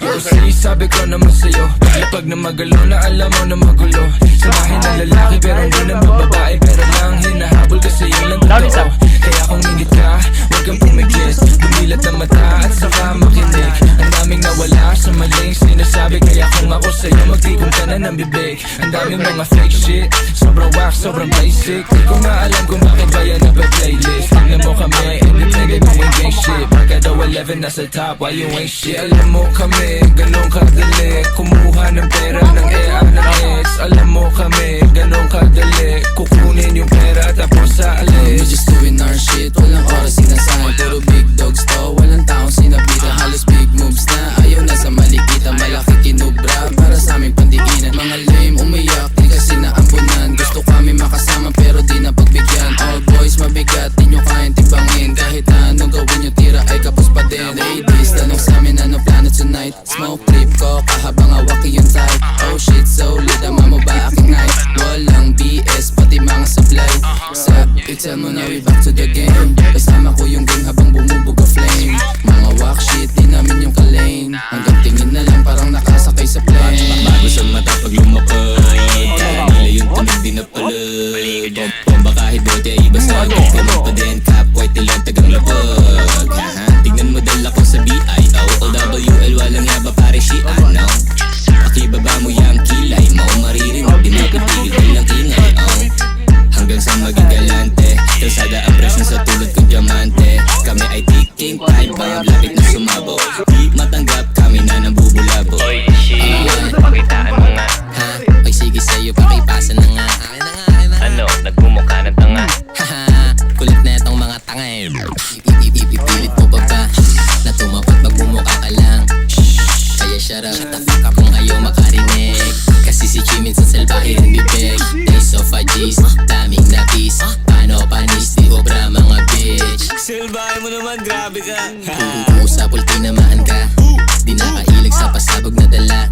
Pero sinasabi ko naman sa'yo, lapag na magalo na alam mo na magulo. Sa bahay ng lalaki pero hindi na magbabae, pero lang hinahabol kasi yun lang totoo. Kaya kung ingit ka, huwag kang pumigis, dumilat na mata at saka makinig. Ang daming nawala sa maling sinasabi, kaya kung ako sa'yo magtikom ka na ng bibig. Ang daming mga fake shit, sobrang wax, sobrang basic. Di ko nga alam kung bakit ba yan nape-playlist. Tignan mo kami, independent doing gang shit. Pagka daw 11 nasa top, why you ain't shit? Alam mo kami, ganun kadali kumuha ng pera ng EA ng ex. Alam mo kami, ganun kadali kukunin yung pera tapos sa alis. We're just doing our shit, walang oras sinasahan. Puro big dogs to, walang taong sinabitan. Halos big moves na, ayaw na sa malikitan. Malaki kinubra, para sa aming pandikinan. Mga lame, umiyak, di kasi naampunan. Gusto kami makasama pero di na pagbigyan. All boys mabigat, di nyo kayang timbangin. Kahit na anong gawin nyo, tira ay kapos pa din. Ladies, tanong sa amin ano plano tonight. Smoke trip ko, kahabang awaki yung type. Oh shit, solid, ama mo ba aking knife? Walang BS, pati mga supply. Sa tell mo na we back to the game. Kasama ko yung gang habang bumubuga flame. Mga walk shit, di namin yung kalane. Hanggang tingin na lang parang nakasakay sa plane. Bago sa mata pag lumapag, kaya nila yung tunog di napalad. Bomba kahit bote ay basag, ganun pa din cap, white ilang tagang lapag. Tignan mo dala ko sa BIO-OWL, walang yaba pare si ano. Pakibaba mo yung kilay, mo maririnig, di makatigil ilang ingay. Hanggang sa maging galante, kalsada ang presyo sa tulad kong diamante. Kami ay ticking time bomb, lapit na sumabo. Di matanggap, kami na nabubulabo. Oy, shit, pakitaan mo nga. Ha? Oy sige sa'yo, pakipasa na nga. Akin na nga, akin na nga. Ano, nagmumukha ng tanga. Haha, kulit na itong mga tanga eh. Ipipilit mo pa ba na tumapat pag bumukha ka lang? Kaya shut up, shut the fuck up kung ayaw makarinig. Kasi si Chi minsan salbahe rin bibig. Days of G's, daming napis. Paano panis, di obra mga bitch. Silbahin mo naman, grabe ka. Kung usapol tinamaan ka, di nakahilig sa pasabog na dala.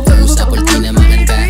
Kung usapol tinamaan ka,